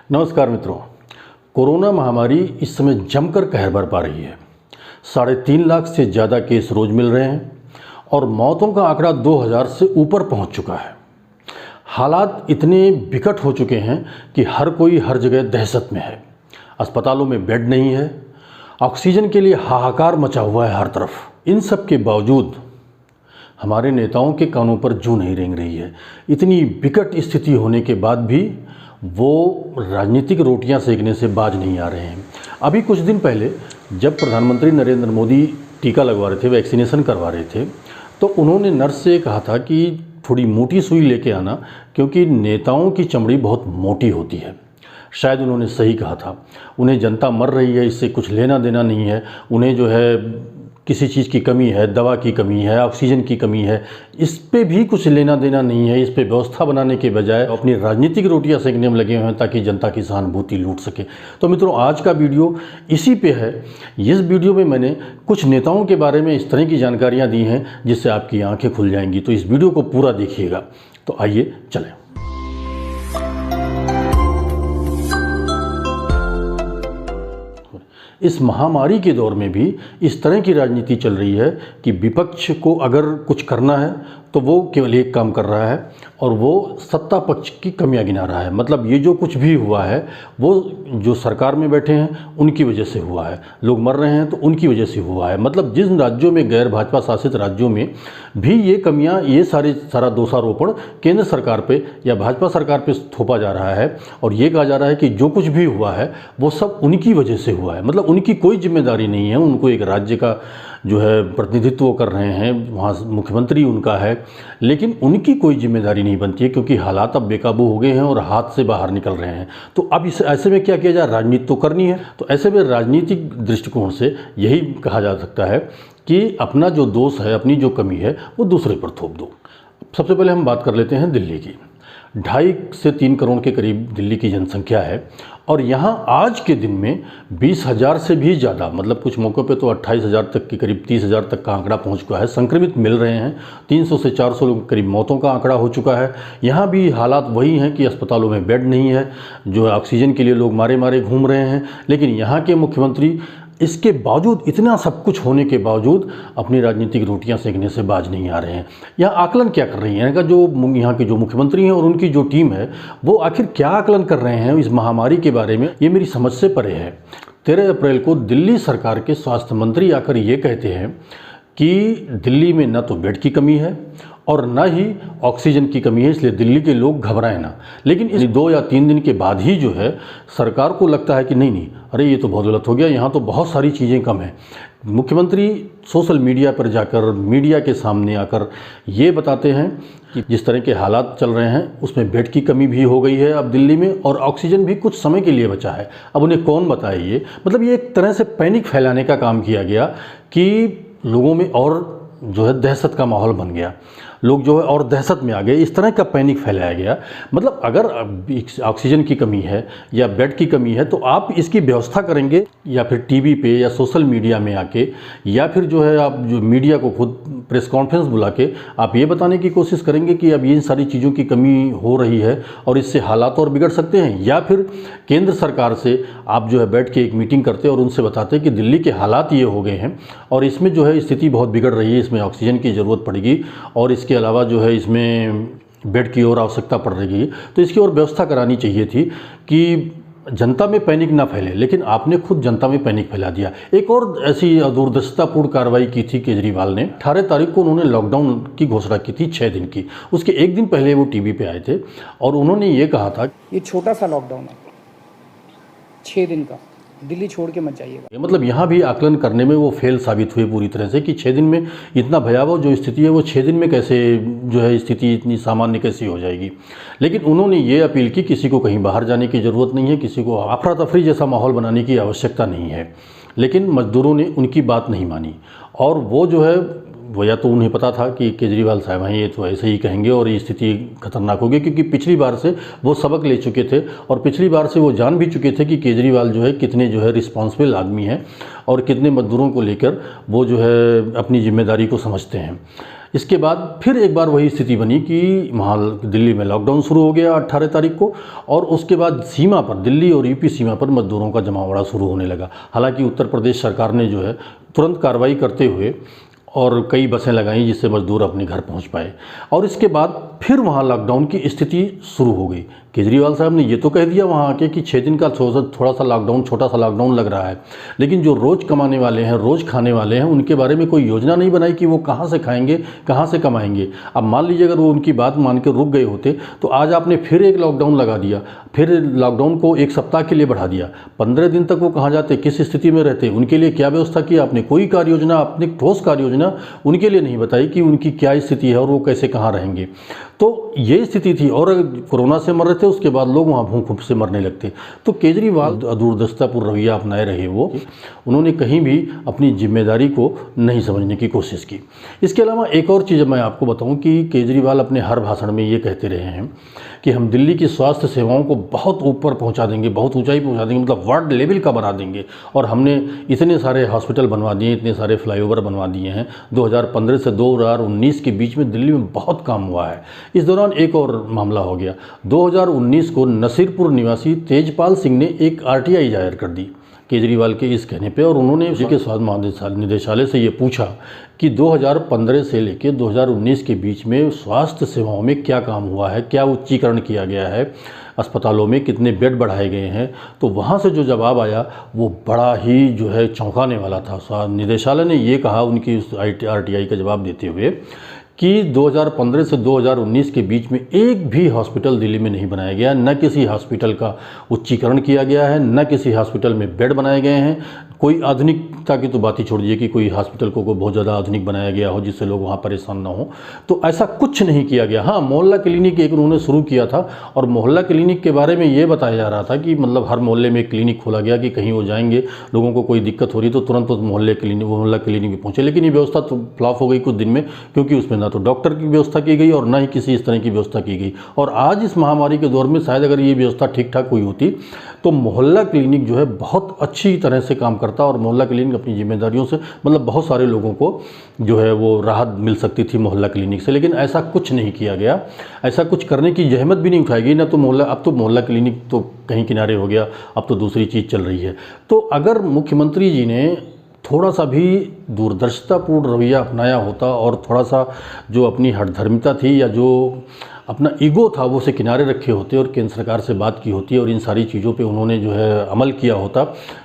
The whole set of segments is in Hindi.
नमस्कार मित्रों। कोरोना महामारी इस समय जमकर कहर बरपा रही है। 3.5 लाख से ज़्यादा केस रोज़ मिल रहे हैं और मौतों का आंकड़ा 2000 से ऊपर पहुंच चुका है। हालात इतने विकट हो चुके हैं कि हर कोई हर जगह दहशत में है। अस्पतालों में बेड नहीं है, ऑक्सीजन के लिए हाहाकार मचा हुआ है हर तरफ। इन सब के बावजूद हमारे नेताओं के कानों पर जूं नहीं रेंग रही है। इतनी विकट स्थिति होने के बाद भी वो राजनीतिक रोटियां सेकने से बाज नहीं आ रहे हैं। अभी कुछ दिन पहले जब प्रधानमंत्री नरेंद्र मोदी टीका लगवा रहे थे, वैक्सीनेशन करवा रहे थे, तो उन्होंने नर्स से कहा था कि थोड़ी मोटी सुई लेके आना, क्योंकि नेताओं की चमड़ी बहुत मोटी होती है। शायद उन्होंने सही कहा था। उन्हें जनता मर रही है, इससे कुछ लेना देना नहीं है। उन्हें जो है किसी चीज़ की कमी है, दवा की कमी है, ऑक्सीजन की कमी है, इस पे भी कुछ लेना देना नहीं है। इस पे व्यवस्था बनाने के बजाय अपनी राजनीतिक रोटियां सेकने में लगे हुए हैं ताकि जनता की सहानुभूति लूट सके। तो मित्रों, आज का वीडियो इसी पे है। इस वीडियो में मैंने कुछ नेताओं के बारे में इस तरह की जानकारियाँ दी हैं जिससे आपकी आँखें खुल जाएंगी। तो इस वीडियो को पूरा देखिएगा। तो आइए चलें। इस महामारी के दौर में भी इस तरह की राजनीति चल रही है कि विपक्ष को अगर कुछ करना है तो वो केवल एक काम कर रहा है और वो सत्ता पक्ष की कमियां गिना रहा है। मतलब ये जो कुछ भी हुआ है वो जो सरकार में बैठे हैं उनकी वजह से हुआ है। लोग मर रहे हैं तो उनकी वजह से हुआ है। मतलब जिन राज्यों में, गैर भाजपा शासित राज्यों में भी ये कमियां, ये सारा दोषारोपण केंद्र सरकार पे या भाजपा सरकार पे थोपा जा रहा है और ये कहा जा रहा है कि जो कुछ भी हुआ है वो सब उनकी वजह से हुआ है। मतलब उनकी कोई जिम्मेदारी नहीं है। उनको एक राज्य का जो है प्रतिनिधित्व कर रहे हैं, वहाँ मुख्यमंत्री उनका है, लेकिन उनकी कोई जिम्मेदारी नहीं बनती है क्योंकि हालात अब बेकाबू हो गए हैं और हाथ से बाहर निकल रहे हैं। तो अब इस ऐसे में क्या किया जाए? राजनीति तो करनी है। तो ऐसे में राजनीतिक दृष्टिकोण से यही कहा जा सकता है कि अपना जो दोष है, अपनी जो कमी है, वो दूसरे पर थोप दो। सबसे पहले हम बात कर लेते हैं दिल्ली की। 2.5 से 3 करोड़ के करीब दिल्ली की जनसंख्या है और यहाँ आज के दिन में 20,000 से भी ज़्यादा, मतलब कुछ मौक़ों पे तो 28,000 तक के करीब 30,000 तक का आंकड़ा पहुँच चुका है, संक्रमित मिल रहे हैं। 300 से 400 लोग के करीब मौतों का आंकड़ा हो चुका है। यहाँ भी हालात वही हैं कि अस्पतालों में बेड नहीं है, जो ऑक्सीजन के लिए लोग मारे मारे घूम रहे हैं। लेकिन यहाँ के मुख्यमंत्री इसके बावजूद, इतना सब कुछ होने के बावजूद, अपनी राजनीतिक रोटियां सेकने से बाज नहीं आ रहे हैं। यहाँ आकलन क्या कर रही हैं कि जो यहाँ के जो मुख्यमंत्री हैं और उनकी जो टीम है वो आखिर क्या आकलन कर रहे हैं इस महामारी के बारे में, ये मेरी समझ से परे है। 13 अप्रैल को दिल्ली सरकार के स्वास्थ्य मंत्री आकर ये कहते हैं कि दिल्ली में न तो बेड की कमी है और न ही ऑक्सीजन की कमी है, इसलिए दिल्ली के लोग घबराएं ना। लेकिन इस 2 या 3 दिन के बाद ही जो है सरकार को लगता है कि नहीं, अरे ये तो बहुत गलत हो गया, यहाँ तो बहुत सारी चीज़ें कम हैं। मुख्यमंत्री सोशल मीडिया पर जाकर, मीडिया के सामने आकर ये बताते हैं कि जिस तरह के हालात चल रहे हैं उसमें बेड की कमी भी हो गई है अब दिल्ली में और ऑक्सीजन भी कुछ समय के लिए बचा है। अब उन्हें कौन बताए ये? मतलब ये एक तरह से पैनिक फैलाने का काम किया गया कि लोगों में और जो है दहशत का माहौल बन गया। लोग जो है और दहशत में आ गए। इस तरह का पैनिक फैलाया गया। मतलब अगर ऑक्सीजन की कमी है या बेड की कमी है तो आप इसकी व्यवस्था करेंगे या फिर टीवी पे या सोशल मीडिया में आके, या फिर जो है आप जो मीडिया को खुद प्रेस कॉन्फ्रेंस बुला के आप ये बताने की कोशिश करेंगे कि अब इन सारी चीज़ों की कमी हो रही है और इससे हालात और बिगड़ सकते हैं। या फिर केंद्र सरकार से आप जो है बैठ के एक मीटिंग करते और उनसे बताते कि दिल्ली के हालात ये हो गए हैं और इसमें जो है स्थिति बहुत बिगड़ रही है, इसमें ऑक्सीजन की ज़रूरत पड़ेगी और इसके अलावा जो है इसमें बेड की और आवश्यकता पड़ रही है। तो इसकी और व्यवस्था करानी चाहिए थी कि जनता में पैनिक ना फैले। लेकिन आपने खुद जनता में पैनिक फैला दिया। एक और ऐसी दूरदर्शितापूर्ण कार्रवाई की थी केजरीवाल ने। 18 तारीख को उन्होंने लॉकडाउन की घोषणा की थी 6 दिन की। उसके एक दिन पहले वो टीवी पे आए थे और उन्होंने ये कहा था ये छोटा सा लॉकडाउन है, 6 दिन का, दिल्ली छोड़ के मत जाइएगा। मतलब यहाँ भी आकलन करने में वो फेल साबित हुए पूरी तरह से कि 6 दिन में इतना भयावह जो स्थिति है वो 6 दिन में कैसे जो है स्थिति इतनी सामान्य कैसी हो जाएगी। लेकिन उन्होंने ये अपील की किसी को कहीं बाहर जाने की ज़रूरत नहीं है, किसी को अफरा तफरी जैसा माहौल बनाने की आवश्यकता नहीं है। लेकिन मजदूरों ने उनकी बात नहीं मानी और वो जो है वो, या तो उन्हें पता था कि केजरीवाल साहब हैं ये तो ऐसे ही कहेंगे और ये स्थिति खतरनाक होगी, क्योंकि पिछली बार से वो सबक ले चुके थे और पिछली बार से वो जान भी चुके थे कि केजरीवाल जो है कितने जो है रिस्पॉन्सिबल आदमी हैं और कितने मजदूरों को लेकर वो जो है अपनी जिम्मेदारी को समझते हैं। इसके बाद फिर एक बार वही स्थिति बनी कि वहाँ दिल्ली में लॉकडाउन शुरू हो गया 18 तारीख को, और उसके बाद सीमा पर, दिल्ली और यूपी सीमा पर मजदूरों का जमावड़ा शुरू होने लगा। हालांकि उत्तर प्रदेश सरकार ने जो है तुरंत कार्रवाई करते हुए और कई बसें लगाई जिससे मजदूर अपने घर पहुंच पाए, और इसके बाद फिर वहाँ लॉकडाउन की स्थिति शुरू हो गई। केजरीवाल साहब ने ये तो कह दिया वहाँ आके कि 6 दिन का थोड़ा सा लॉकडाउन, छोटा सा लॉकडाउन लग रहा है, लेकिन जो रोज़ कमाने वाले हैं, रोज़ खाने वाले हैं, उनके बारे में कोई योजना नहीं बनाई कि वो कहाँ से खाएंगे, कहाँ से कमाएंगे। अब मान लीजिए अगर वो उनकी बात मान के रुक गए होते तो आज आपने फिर एक लॉकडाउन लगा दिया, फिर लॉकडाउन को 1 सप्ताह के लिए बढ़ा दिया, 15 दिन तक वो कहाँ जाते, किस स्थिति में रहते, उनके लिए क्या व्यवस्था की आपने? कोई कार्य योजना, अपनी ठोस कार्य योजना उनके लिए नहीं बताई कि उनकी क्या स्थिति है और वो कैसे कहाँ रहेंगे। तो ये स्थिति थी, और कोरोना से मर रहे थे, उसके बाद लोग वहाँ भूख से मरने लगते। तो केजरीवाल दूरदर्शितापूर्ण रवैया अपनाए रहे, वो उन्होंने कहीं भी अपनी जिम्मेदारी को नहीं समझने की कोशिश की। इसके अलावा एक और चीज़ मैं आपको बताऊं कि केजरीवाल अपने हर भाषण में ये कहते रहे हैं कि हम दिल्ली की स्वास्थ्य सेवाओं को बहुत ऊपर पहुंचा देंगे, बहुत ऊंचाई पहुंचा देंगे, मतलब वर्ल्ड लेवल का बना देंगे, और हमने इतने सारे हॉस्पिटल बनवा दिए, इतने सारे फ्लाईओवर बनवा दिए हैं। 2015 से 2019 के बीच में दिल्ली में बहुत काम हुआ है। इस दौरान एक और मामला हो गया। 2019 को नसीरपुर निवासी तेजपाल सिंह ने एक RTI दायर कर दी केजरीवाल के इस कहने पे, और उन्होंने राज्य के स्वास्थ्य महानिदेशालय से ये पूछा कि 2015 से लेकर 2019 के बीच में स्वास्थ्य सेवाओं में क्या काम हुआ है, क्या उच्चीकरण किया गया है, अस्पतालों में कितने बेड बढ़ाए गए हैं। तो वहाँ से जो जवाब आया वो बड़ा ही जो है चौंकाने वाला था। स्वास्थ्य निदेशालय ने ये कहा उनकी उस RTI का जवाब देते हुए कि 2015 से 2019 के बीच में एक भी हॉस्पिटल दिल्ली में नहीं बनाया गया, न किसी हॉस्पिटल का उच्चीकरण किया गया है, न किसी हॉस्पिटल में बेड बनाए गए हैं। कोई आधुनिकता की तो बात ही छोड़ दीजिए कि कोई हॉस्पिटल को बहुत ज़्यादा आधुनिक बनाया गया हो जिससे लोग वहाँ परेशान ना हो, तो ऐसा कुछ नहीं किया गया। हाँ, मोहल्ला क्लिनिक एक उन्होंने शुरू किया था, और मोहल्ला क्लिनिक के बारे में ये बताया जा रहा था कि मतलब हर मोहल्ले में एक क्लिनिक खोला गया कि कहीं वो जाएंगे, लोगों को कोई दिक्कत हो रही तो तुरंत उस मोहल्ला क्लिनिक में पहुँचे। लेकिन ये व्यवस्था तो फ्लॉप हो गई कुछ दिन में, क्योंकि उसमें ना तो डॉक्टर की व्यवस्था की गई और ना ही किसी इस तरह की व्यवस्था की गई। और आज इस महामारी के दौर में शायद अगर ये व्यवस्था ठीक ठाक हुई होती तो मोहल्ला क्लिनिक जो है बहुत अच्छी तरह से काम करता, और मोहल्ला क्लिनिक अपनी जिम्मेदारियों से मतलब बहुत सारे लोगों को जो है वो राहत मिल सकती थी मोहल्ला क्लिनिक से। लेकिन ऐसा कुछ नहीं किया गया, ऐसा कुछ करने की जहमत भी नहीं उठाई गई। ना तो मोहल्ला, अब तो मोहल्ला क्लिनिक तो कहीं किनारे हो गया, अब तो दूसरी चीज़ चल रही है। तो अगर मुख्यमंत्री जी ने थोड़ा सा भी दूरदर्शितापूर्ण रवैया अपनाया होता और थोड़ा सा जो अपनी हठधर्मिता थी या जो अपना ईगो था वो से किनारे रखे होते और केंद्र सरकार से बात की होती और इन सारी चीज़ों पे उन्होंने जो है अमल किया होता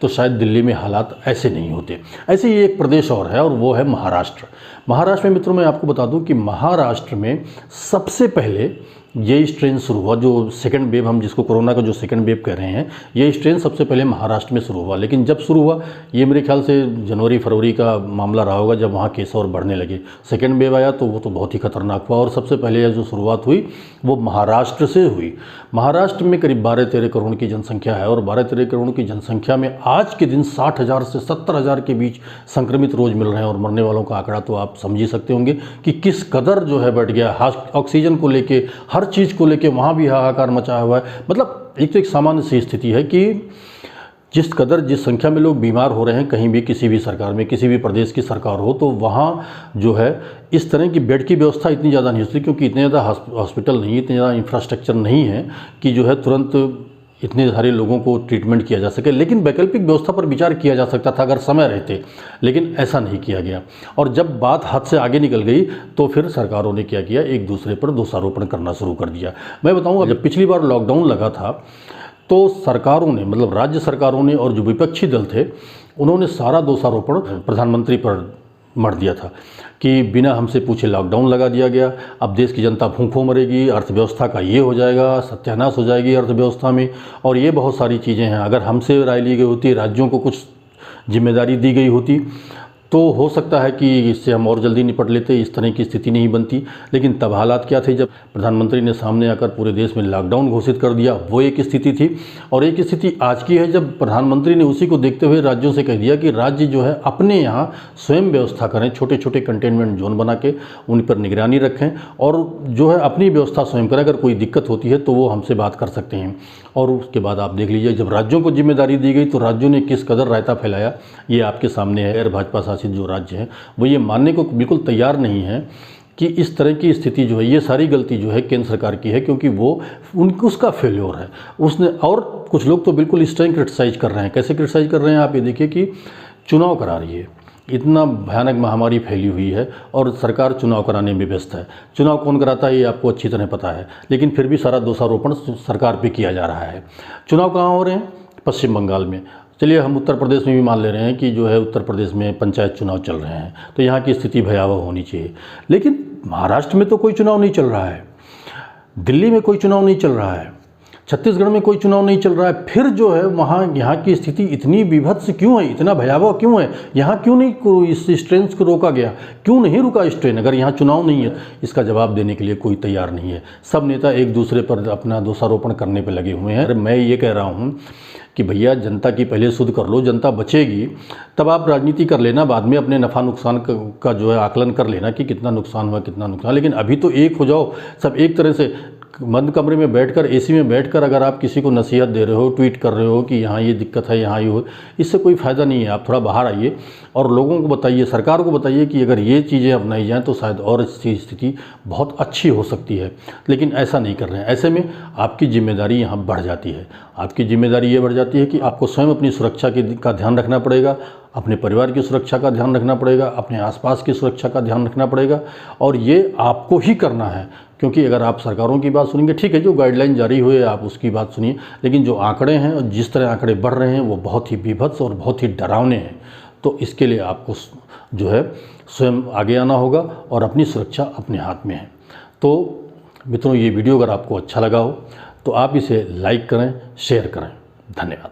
तो शायद दिल्ली में हालात ऐसे नहीं होते। ऐसे ही एक प्रदेश और है और वो है महाराष्ट्र। महाराष्ट्र में मित्रों मैं आपको बता दूं कि महाराष्ट्र में सबसे पहले ये स्ट्रेन शुरू हुआ, जो सेकंड वेव हम जिसको कोरोना का जो सेकंड वेव कह रहे हैं, ये स्ट्रेन सबसे पहले महाराष्ट्र में शुरू हुआ। लेकिन जब शुरू हुआ ये मेरे ख्याल से जनवरी फरवरी का मामला रहा होगा, जब वहाँ केस और बढ़ने लगे। सेकंड वेव आया तो वो तो बहुत ही खतरनाक हुआ और सबसे पहले जो शुरुआत हुई वो महाराष्ट्र से हुई। महाराष्ट्र में करीब 12-13 करोड़ की जनसंख्या है और 12-13 करोड़ की जनसंख्या में आज के दिन 60,000 से 70,000 के बीच संक्रमित रोज मिल रहे हैं और मरने वालों का आंकड़ा तो आप समझ ही सकते होंगे कि किस कदर जो है बढ़ गया। ऑक्सीजन को लेके, हर चीज़ को लेके वहाँ भी हाहाकार मचा हुआ है। मतलब एक तो एक सामान्य सी स्थिति है कि जिस कदर जिस संख्या में लोग बीमार हो रहे हैं, कहीं भी किसी भी सरकार में किसी भी प्रदेश की सरकार हो तो वहाँ जो है इस तरह की बेड की व्यवस्था इतनी ज़्यादा नहीं होती, क्योंकि इतने ज़्यादा हॉस्पिटल नहीं, इतने ज़्यादा इंफ्रास्ट्रक्चर नहीं है कि जो है तुरंत इतने सारे लोगों को ट्रीटमेंट किया जा सके। लेकिन वैकल्पिक व्यवस्था पर विचार किया जा सकता था अगर समय रहते, लेकिन ऐसा नहीं किया गया। और जब बात हाथ से आगे निकल गई तो फिर सरकारों ने क्या किया, एक दूसरे पर दोषारोपण करना शुरू कर दिया। मैं बताऊँगा, जब पिछली बार लॉकडाउन लगा था तो सरकारों ने, मतलब राज्य सरकारों ने और जो विपक्षी दल थे उन्होंने सारा दोषारोपण प्रधानमंत्री पर मढ़ दिया था कि बिना हमसे पूछे लॉकडाउन लगा दिया गया, अब देश की जनता भूखों मरेगी, अर्थव्यवस्था का ये हो जाएगा, सत्यानाश हो जाएगी अर्थव्यवस्था में, और ये बहुत सारी चीज़ें हैं। अगर हमसे राय ली गई होती, राज्यों को कुछ जिम्मेदारी दी गई होती तो हो सकता है कि इससे हम और जल्दी निपट लेते, इस तरह की स्थिति नहीं बनती। लेकिन तब हालात क्या थे, जब प्रधानमंत्री ने सामने आकर पूरे देश में लॉकडाउन घोषित कर दिया, वो एक स्थिति थी। और एक स्थिति आज की है जब प्रधानमंत्री ने उसी को देखते हुए राज्यों से कह दिया कि राज्य जो है अपने यहाँ स्वयं व्यवस्था करें, छोटे छोटे कंटेनमेंट जोन बना के उन पर निगरानी रखें और जो है अपनी व्यवस्था स्वयं करें। अगर कोई दिक्कत होती है तो वो हमसे बात कर सकते हैं। और उसके बाद आप देख लीजिए, जब राज्यों को जिम्मेदारी दी गई तो राज्यों ने किस कदर रायता फैलाया, ये आपके सामने है। भाजपा शासित जो राज्य हैं वो ये मानने को बिल्कुल तैयार नहीं है कि इस तरह की स्थिति जो है, ये सारी गलती जो है केंद्र सरकार की है, क्योंकि वो उसका फेल्योर है उसने। और कुछ लोग तो बिल्कुल इस तरह क्रिटिसाइज़ कर रहे हैं। कैसे क्रिटिसाइज़ कर रहे हैं आप ये देखिए कि चुनाव करा रही है, इतना भयानक महामारी फैली हुई है और सरकार चुनाव कराने में व्यस्त है। चुनाव कौन कराता है ये आपको अच्छी तरह पता है, लेकिन फिर भी सारा दोषारोपण सरकार पे किया जा रहा है। चुनाव कहाँ हो रहे हैं? पश्चिम बंगाल में। चलिए हम उत्तर प्रदेश में भी मान ले रहे हैं कि जो है उत्तर प्रदेश में पंचायत चुनाव चल रहे हैं, तो यहाँ की स्थिति भयावह होनी चाहिए। लेकिन महाराष्ट्र में तो कोई चुनाव नहीं चल रहा है, दिल्ली में कोई चुनाव नहीं चल रहा है, छत्तीसगढ़ में कोई चुनाव नहीं चल रहा है, फिर जो है वहाँ यहाँ की स्थिति इतनी विभत्स क्यों है, इतना भयावह क्यों है? यहाँ क्यों नहीं इस ट्रेन को रोका गया? क्यों नहीं रुका इस ट्रेन अगर यहाँ चुनाव नहीं है? इसका जवाब देने के लिए कोई तैयार नहीं है। सब नेता एक दूसरे पर अपना दोषारोपण करने पर लगे हुए हैं। मैं ये कह रहा हूँ कि भैया जनता की पहले शुद्ध कर लो, जनता बचेगी तब आप राजनीति कर लेना, बाद में अपने नफ़ा नुकसान का जो है आकलन कर लेना कि कितना नुकसान हुआ कितना नुकसान। लेकिन अभी तो एक हो जाओ, सब एक तरह से बंद कमरे में बैठकर, एसी में बैठकर अगर आप किसी को नसीहत दे रहे हो, ट्वीट कर रहे हो कि यहाँ ये दिक्कत है, यहाँ ये हो, इससे कोई फ़ायदा नहीं है। आप थोड़ा बाहर आइए और लोगों को बताइए, सरकार को बताइए कि अगर ये चीज़ें अपनाई जाएँ तो शायद और इसकी स्थिति बहुत अच्छी हो सकती है। लेकिन ऐसा नहीं कर रहे हैं। ऐसे में आपकी जिम्मेदारी यहाँ बढ़ जाती है। आपकी जिम्मेदारी ये बढ़ जाती है कि आपको स्वयं अपनी सुरक्षा का ध्यान रखना पड़ेगा, अपने परिवार की सुरक्षा का ध्यान रखना पड़ेगा, अपने आसपास की सुरक्षा का ध्यान रखना पड़ेगा। और ये आपको ही करना है, क्योंकि अगर आप सरकारों की बात सुनेंगे, ठीक है, जो गाइडलाइन जारी हुए आप उसकी बात सुनिए, लेकिन जो आंकड़े हैं और जिस तरह आंकड़े बढ़ रहे हैं वो बहुत ही बीभत्स और बहुत ही डरावने हैं। तो इसके लिए आपको जो है स्वयं आगे आना होगा और अपनी सुरक्षा अपने हाथ में है। तो मित्रों, ये वीडियो अगर आपको अच्छा लगा हो तो आप इसे लाइक करें, शेयर करें। धन्यवाद।